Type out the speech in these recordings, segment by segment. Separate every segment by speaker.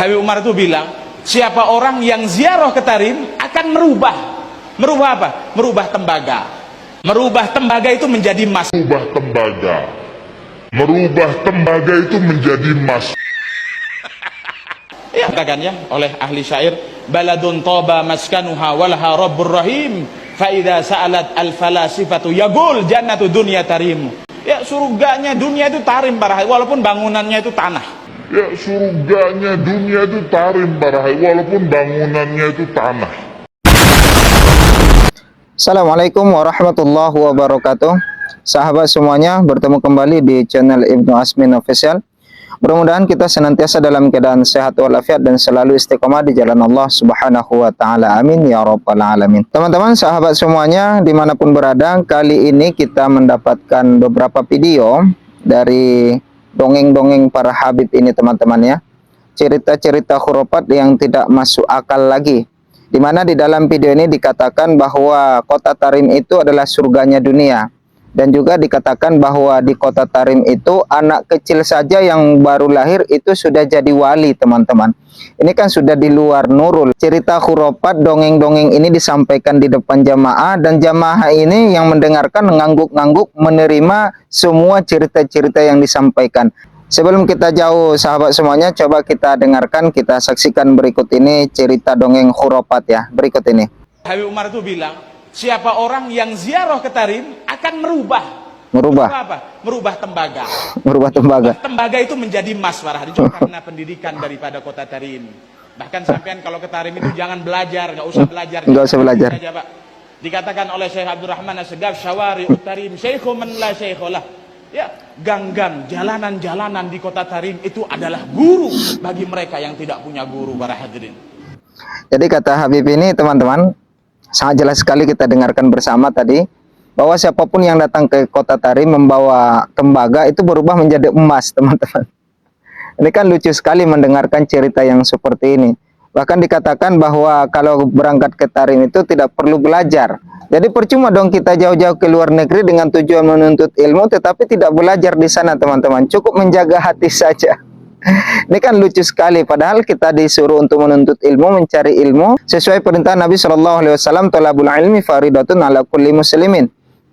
Speaker 1: Habib Umar itu bilang, siapa orang yang ziarah ke Tarim akan merubah apa? Merubah tembaga. Merubah tembaga itu menjadi emas.
Speaker 2: Merubah tembaga itu menjadi emas.
Speaker 1: Ya, katakan ya oleh ahli syair, baladun toba maskanuha walaha rabbur rahim, fa idza sa'alat al falasifatu yaqul jannatu dunya tarim. Ya, surganya dunia itu tarim para walaupun bangunannya itu tanah.
Speaker 2: Ya, surganya dunia itu tarim barahai, walaupun bangunannya itu tanah.
Speaker 3: Assalamualaikum warahmatullahi wabarakatuh. Sahabat semuanya, bertemu kembali di channel Ibnu Asmin Official. Mudah-mudahan kita senantiasa dalam keadaan sehat walafiat dan selalu istiqomah di jalan Allah Subhanahu wa Ta'ala. Amin ya Rabbal Alamin. Teman-teman, sahabat semuanya, dimanapun berada, kali ini kita mendapatkan beberapa video dari dongeng-dongeng para habib ini, teman-teman ya. Cerita-cerita khurafat yang tidak masuk akal lagi. Di mana di dalam video ini dikatakan bahwa kota Tarim itu adalah surganya dunia. Dan juga dikatakan bahwa di kota Tarim itu anak kecil saja yang baru lahir itu sudah jadi wali, teman-teman. Ini kan sudah di luar nurul. Cerita khurafat, dongeng-dongeng ini disampaikan di depan jamaah, dan jamaah ini yang mendengarkan ngangguk-ngangguk menerima semua cerita-cerita yang disampaikan. Sebelum kita jauh, sahabat semuanya, coba kita dengarkan, kita saksikan berikut ini cerita dongeng khurafat ya. Berikut ini.
Speaker 1: Habib Umar itu bilang, siapa orang yang ziarah ke Tarim akan merubah apa? Merubah tembaga.
Speaker 3: Merubah tembaga.
Speaker 1: Tembaga itu menjadi emas para hadis karena pendidikan daripada kota Tarim. Bahkan sampean kalau ke Tarim itu jangan belajar, nggak usah belajar.
Speaker 3: Nggak usah belajar.
Speaker 1: Saja, Pak. Dikatakan oleh Syekh Abdurrahman As-Segaf, syawari'ut Tarim syekhu man la syekhulah. Ya, gang-gang, jalanan-jalanan di kota Tarim itu adalah guru bagi mereka yang tidak punya guru para hadirin.
Speaker 3: Jadi kata Habib ini, teman-teman, sangat jelas sekali kita dengarkan bersama tadi, bahwa siapapun yang datang ke kota Tarim membawa tembaga itu berubah menjadi emas, teman-teman. Ini kan lucu sekali mendengarkan cerita yang seperti ini. Bahkan dikatakan bahwa kalau berangkat ke Tarim itu tidak perlu belajar. Jadi percuma dong kita jauh-jauh ke luar negeri dengan tujuan menuntut ilmu, tetapi tidak belajar di sana, teman-teman. Cukup menjaga hati saja. Ini kan lucu sekali, padahal kita disuruh untuk menuntut ilmu, mencari ilmu sesuai perintah Nabi SAW, thalabul ilmi faridatun ala kulli muslimin.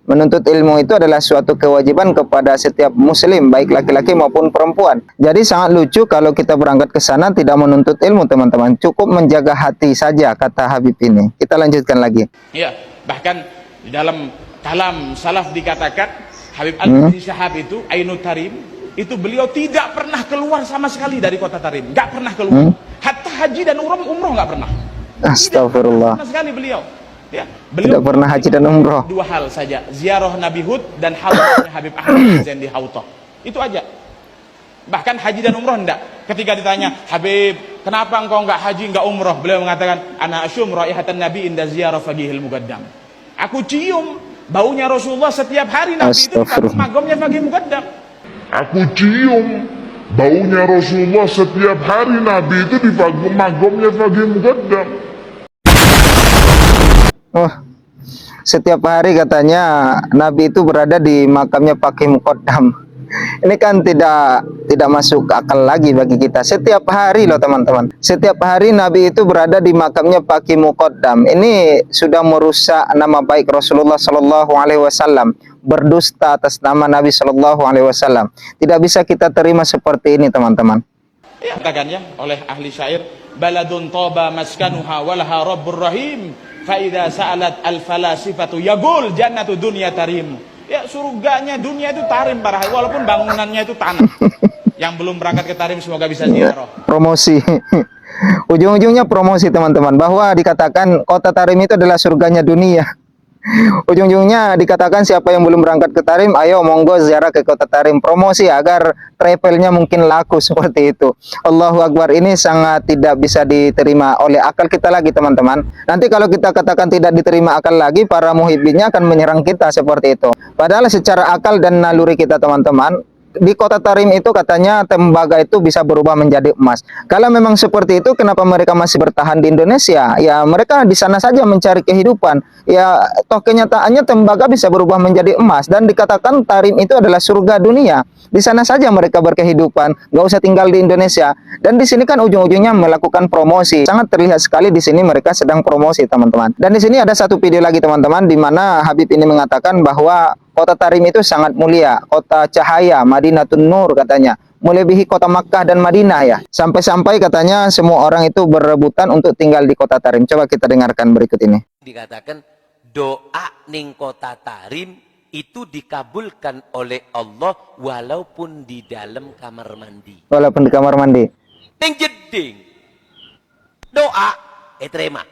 Speaker 3: Menuntut ilmu itu adalah suatu kewajiban kepada setiap muslim, baik laki-laki maupun perempuan. Jadi sangat lucu kalau kita berangkat ke sana tidak menuntut ilmu, teman-teman. Cukup menjaga hati saja, kata Habib ini. Kita lanjutkan lagi.
Speaker 1: Ya, bahkan di dalam kalam salaf dikatakan Habib Al-Bin Syahab itu Ainut Tarim, itu beliau tidak pernah keluar sama sekali dari kota Tarim, nggak pernah keluar. Hatta haji dan umroh nggak pernah.
Speaker 3: Astagfirullah.
Speaker 1: Sama sekali beliau. Ya, beliau
Speaker 3: tidak pernah haji dan umroh.
Speaker 1: Dua hal saja, ziarah Nabi Hud dan hautahnya Habib Ahmad Zain di Hautah. Itu aja. Bahkan haji dan umroh enggak. Ketika ditanya, Habib, kenapa engkau enggak haji, enggak umroh? Beliau mengatakan, ana asyum raihatan Nabi inda ziarah fagihil mugaddam. Aku cium baunya Rasulullah setiap hari Nabi itu di magomnya Fagih Mugaddam.
Speaker 2: Aku cium baunya Rasulullah setiap hari Nabi itu di magomnya Fagih Mugaddam.
Speaker 3: Oh, setiap hari katanya Nabi itu berada di makamnya Fagih Muqaddam. Ini kan tidak masuk akal lagi bagi kita. Setiap hari loh, teman-teman. Setiap hari Nabi itu berada di makamnya Fagih Muqaddam. Ini sudah merusak nama baik Rasulullah Shallallahu Alaihi Wasallam. Berdusta atas nama Nabi Shallallahu Alaihi Wasallam. Tidak bisa kita terima seperti ini, teman-teman.
Speaker 1: Ya, katakan ya oleh ahli syair, baladun toba maskanuha walaha rabbur rahim, fa idza sa'alat al falasifatu yaqul jannatu dunya tarim. Ya, surganya dunia itu tarim para walaupun bangunannya itu tanah. Yang belum berangkat ke Tarim semoga bisa ziarah.
Speaker 3: Promosi. Ujung-ujungnya promosi, teman-teman, bahwa dikatakan kota Tarim itu adalah surganya dunia. Ujung-ujungnya dikatakan siapa yang belum berangkat ke Tarim, ayo monggo ziarah ke kota Tarim. Promosi agar travelnya mungkin laku seperti itu. Allahu Akbar, ini sangat tidak bisa diterima oleh akal kita lagi, teman-teman. Nanti kalau kita katakan tidak diterima akal lagi, para muhibbinnya akan menyerang kita seperti itu. Padahal secara akal dan naluri kita, teman-teman, di kota Tarim itu katanya tembaga itu bisa berubah menjadi emas. Kalau memang seperti itu, kenapa mereka masih bertahan di Indonesia? Ya mereka di sana saja mencari kehidupan. Ya toh kenyataannya tembaga bisa berubah menjadi emas, dan dikatakan Tarim itu adalah surga dunia. Di sana saja mereka berkehidupan, nggak usah tinggal di Indonesia. Dan di sini kan ujung-ujungnya melakukan promosi. Sangat terlihat sekali di sini mereka sedang promosi, teman-teman. Dan di sini ada satu video lagi, teman-teman, di mana Habib ini mengatakan bahwa kota Tarim itu sangat mulia, kota cahaya, Madinatun Nur katanya, melebihi kota Makkah dan Madinah ya. Sampai-sampai katanya semua orang itu berebutan untuk tinggal di kota Tarim. Coba kita dengarkan berikut ini.
Speaker 4: Dikatakan doa ning kota Tarim itu dikabulkan oleh Allah walaupun di dalam kamar mandi.
Speaker 3: Walaupun di kamar mandi.
Speaker 4: Ning jeding doa terima.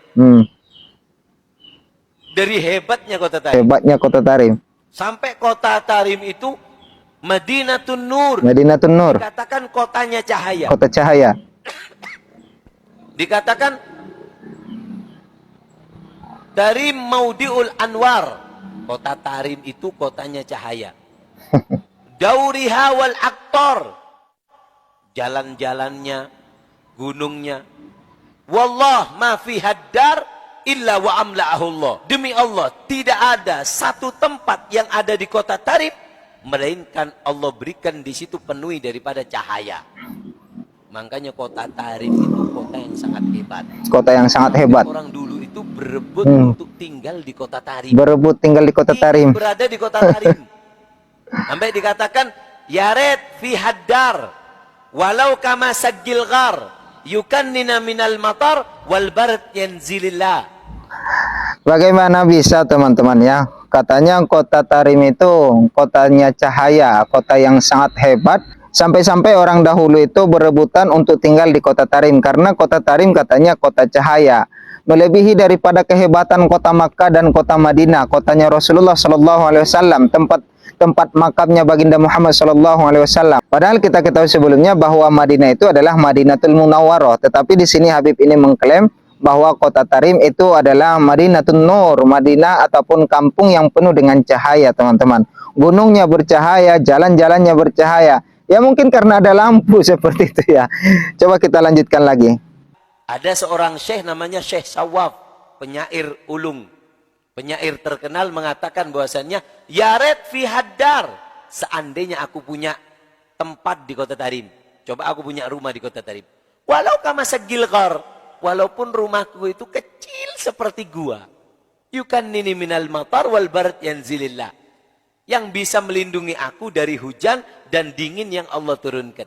Speaker 4: Dari hebatnya kota Tarim.
Speaker 3: Hebatnya kota Tarim.
Speaker 4: Sampai kota Tarim itu Madinatun Nur.
Speaker 3: Madinatun Nur.
Speaker 4: Dikatakan kotanya cahaya.
Speaker 3: Kota cahaya.
Speaker 4: Dikatakan Tarim Maudiul Anwar. Kota Tarim itu kotanya cahaya. Dauriha wal aktor. Jalan-jalannya, gunungnya. Wallah ma fi haddar illa wa amla'ahullah. Demi Allah, tidak ada satu tempat yang ada di kota Tarim melainkan Allah berikan di situ penuhi daripada cahaya. Makanya kota Tarim itu kota yang sangat hebat.
Speaker 3: Kota yang sangat hebat.
Speaker 4: Orang dulu itu berebut untuk tinggal di kota Tarim.
Speaker 3: Berebut tinggal di kota Tarim.
Speaker 4: Berada di kota Tarim. Sampai dikatakan yaret fi haddar walau kama sagil ghar yukannina minal matar wal barat yanzilillah.
Speaker 3: Bagaimana bisa, teman-teman ya? Katanya kota Tarim itu kotanya cahaya, kota yang sangat hebat. Sampai-sampai orang dahulu itu berebutan untuk tinggal di kota Tarim karena kota Tarim katanya kota cahaya, melebihi daripada kehebatan kota Makkah dan kota Madinah, kotanya Rasulullah SAW, tempat makamnya baginda Muhammad SAW. Padahal kita ketahui sebelumnya bahwa Madinah itu adalah Madinatul Munawwarah, tetapi di sini Habib ini mengklaim bahwa kota Tarim itu adalah Madinatun Nur, Madinah ataupun kampung yang penuh dengan cahaya, teman-teman. Gunungnya bercahaya, jalan-jalannya bercahaya. Ya mungkin karena ada lampu seperti itu ya. Coba kita lanjutkan lagi.
Speaker 4: Ada seorang syekh namanya Syekh Sawaf, penyair ulung. Penyair terkenal mengatakan bahwasannya yaret fi haddar. Seandainya aku punya tempat di kota Tarim. Coba aku punya rumah di kota Tarim. Walau kama segil ghar. Walaupun rumahku itu kecil seperti gua. Yukannini minal matar wal barat yanzilillah. Yang bisa melindungi aku dari hujan dan dingin yang Allah turunkan.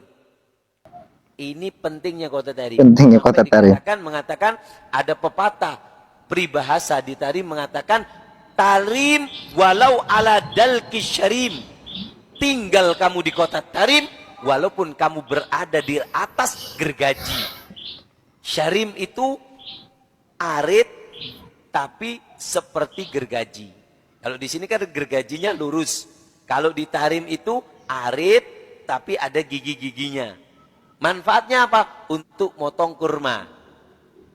Speaker 4: Ini pentingnya kota Tarim.
Speaker 3: Pentingnya kota Tarim.
Speaker 4: Mengatakan ada pepatah peribahasa di Tarim mengatakan Tarim walau ala dalki syarim. Tinggal kamu di kota Tarim walaupun kamu berada di atas gergaji. Syarim itu arit tapi seperti gergaji. Kalau di sini kan gergajinya lurus. Kalau di Tarim itu arit tapi ada gigi-giginya. Manfaatnya apa? Untuk motong kurma.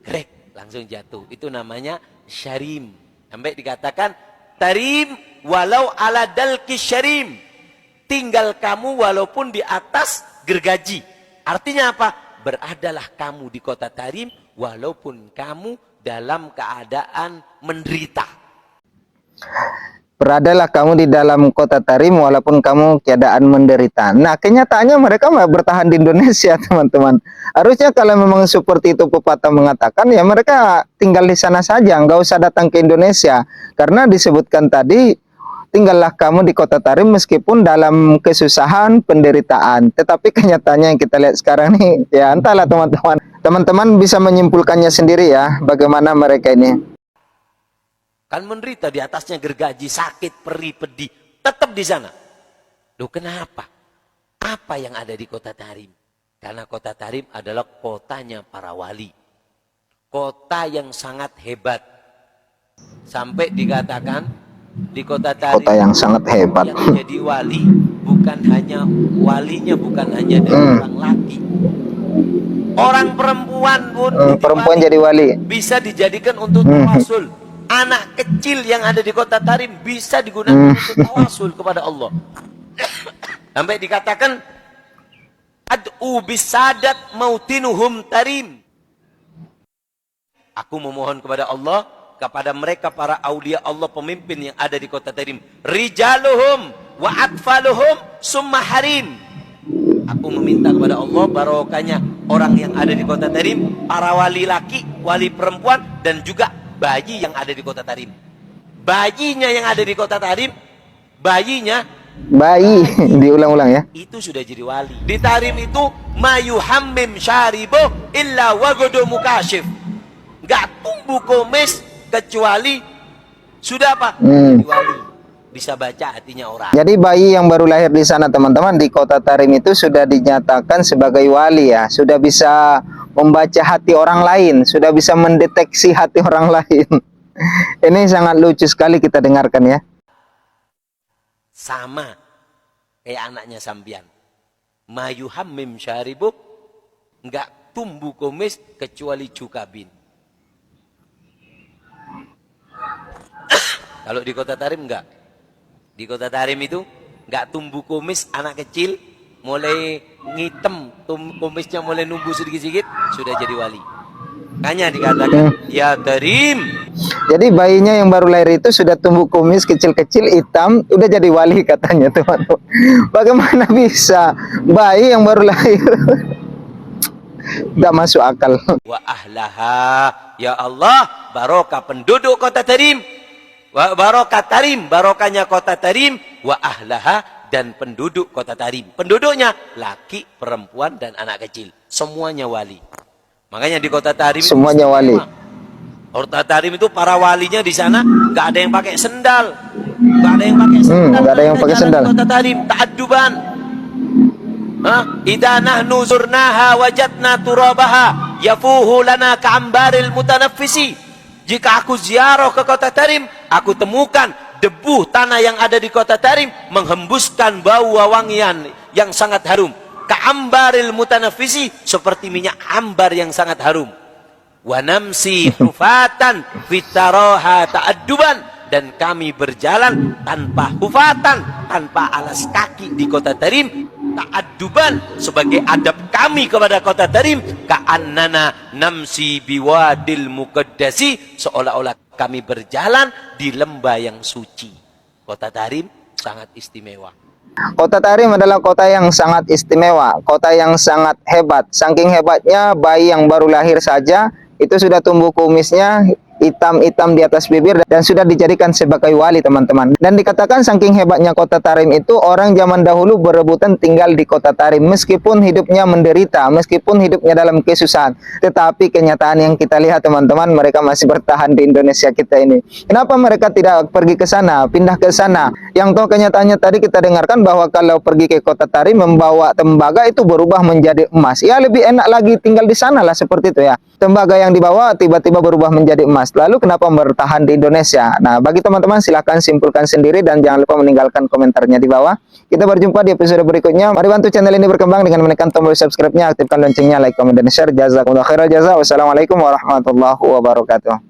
Speaker 4: Grek, langsung jatuh. Itu namanya syarim. Sampai dikatakan Tarim walau ala dalki syarim. Tinggal kamu walaupun di atas gergaji. Artinya apa? Beradalah kamu di kota Tarim walaupun kamu dalam keadaan menderita.
Speaker 3: Beradalah kamu di dalam kota Tarim walaupun kamu keadaan menderita. Nah, kenyataannya mereka bertahan di Indonesia, teman-teman. Harusnya kalau memang seperti itu pepatah mengatakan, ya mereka tinggal di sana saja, nggak usah datang ke Indonesia. Karena disebutkan tadi, tinggallah kamu di kota Tarim meskipun dalam kesusahan, penderitaan. Tetapi kenyataannya yang kita lihat sekarang nih, ya entahlah teman-teman. Teman-teman bisa menyimpulkannya sendiri ya, bagaimana mereka ini.
Speaker 4: Kan menderita di atasnya gergaji, sakit, perih, pedih. Tetap di sana. Loh kenapa? Apa yang ada di kota Tarim? Karena kota Tarim adalah kotanya para wali. Kota yang sangat hebat. Sampai dikatakan di kota Tarim,
Speaker 3: kota yang sangat hebat.
Speaker 4: Yang jadi wali bukan hanya walinya bukan hanya dari orang laki. Orang perempuan pun
Speaker 3: perempuan jadi wali.
Speaker 4: Bisa dijadikan untuk tawasul. Anak kecil yang ada di kota Tarim bisa digunakan untuk tawasul kepada Allah. Sampai dikatakan ad'u bisadat mautinuhum tarim. Aku memohon kepada Allah, kepada mereka para aulia Allah, pemimpin yang ada di kota Tarim. Rijaluhum wa atfaluhum summa harim. Aku meminta kepada Allah barokahnya orang yang ada di kota Tarim, para wali laki, wali perempuan, dan juga bayi yang ada di kota Tarim. Bayinya yang ada di kota Tarim,
Speaker 3: Bayi, diulang-ulang ya.
Speaker 4: itu sudah jadi wali. Di Tarim itu mayuhammim syaribo illa wagodo mukashif. Gak tumbuh komis kecuali sudah apa? Jadi wali. Bisa baca hatinya orang.
Speaker 3: Jadi bayi yang baru lahir di sana teman-teman, di kota Tarim itu sudah dinyatakan sebagai wali ya. Sudah bisa membaca hati orang lain, sudah bisa mendeteksi hati orang lain. Ini sangat lucu sekali kita dengarkan ya.
Speaker 4: Sama kayak anaknya Sambian. Mayuhammim syaribu, enggak tumbuh komis kecuali cukabin. Kalau di kota Tarim enggak. Di kota Tarim itu enggak tumbuh komis anak kecil, mulai ngitem, komisnya mulai numbuh sedikit-sedikit, sudah jadi wali. Hanya dikatakan, ya Tarim.
Speaker 3: Jadi bayinya yang baru lahir itu sudah tumbuh kumis kecil-kecil hitam, udah jadi wali katanya teman-teman. Bagaimana bisa bayi yang baru lahir? Tidak masuk akal.
Speaker 4: Wa ahlaha, ya Allah, barokah penduduk kota Tarim. Wa barokah Tarim, barokahnya kota Tarim. Wa ahlaha, dan penduduk kota Tarim. Penduduknya laki, perempuan, dan anak kecil. Semuanya wali. Makanya di kota Tarim
Speaker 3: Semuanya wali.
Speaker 4: Kota Tarim itu para walinya di sana nggak ada yang pakai sendal, nggak ada yang pakai sendal,
Speaker 3: nggak ada yang pakai sendal.
Speaker 4: Kota Tarim ta'adduban. Idza nahnu zurnaha wajadna turabaha yafuhu lana ka'ambaril mutanaffisi. Jika aku ziarah ke kota Tarim, aku temukan debu tanah yang ada di kota Tarim menghembuskan bau wangian yang sangat harum. Ka'ambaril mutanaffisi, seperti minyak ambar yang sangat harum. Wa namsi hufatan fitaroha ta'adduban, dan kami berjalan tanpa hufatan, tanpa alas kaki di kota Tarim, ta'adduban, sebagai adab kami kepada kota Tarim. Ka'annana namsi biwadil muqaddasi, seolah-olah kami berjalan di lembah yang suci. Kota Tarim sangat istimewa.
Speaker 3: Kota Tarim adalah kota yang sangat istimewa, kota yang sangat hebat. Saking hebatnya bayi yang baru lahir saja itu sudah tumbuh kumisnya hitam-hitam di atas bibir dan sudah dijadikan sebagai wali teman-teman. Dan dikatakan saking hebatnya kota Tarim itu, orang zaman dahulu berebutan tinggal di kota Tarim meskipun hidupnya menderita, meskipun hidupnya dalam kesusahan. Tetapi kenyataan yang kita lihat teman-teman, mereka masih bertahan di Indonesia kita ini. Kenapa mereka tidak pergi ke sana, pindah ke sana? Yang toh kenyataannya tadi kita dengarkan bahwa kalau pergi ke kota Tarim membawa tembaga itu berubah menjadi emas. Ya lebih enak lagi tinggal di sana lah, seperti itu ya. Tembaga yang dibawa tiba-tiba berubah menjadi emas. Lalu kenapa bertahan di Indonesia? Nah, bagi teman-teman silahkan simpulkan sendiri dan jangan lupa meninggalkan komentarnya di bawah. Kita berjumpa di episode berikutnya. Mari bantu channel ini berkembang dengan menekan tombol subscribe-nya, aktifkan loncengnya, like, comment, dan share. Jazakumullah khairal jazaa. Wassalamualaikum warahmatullahi wabarakatuh.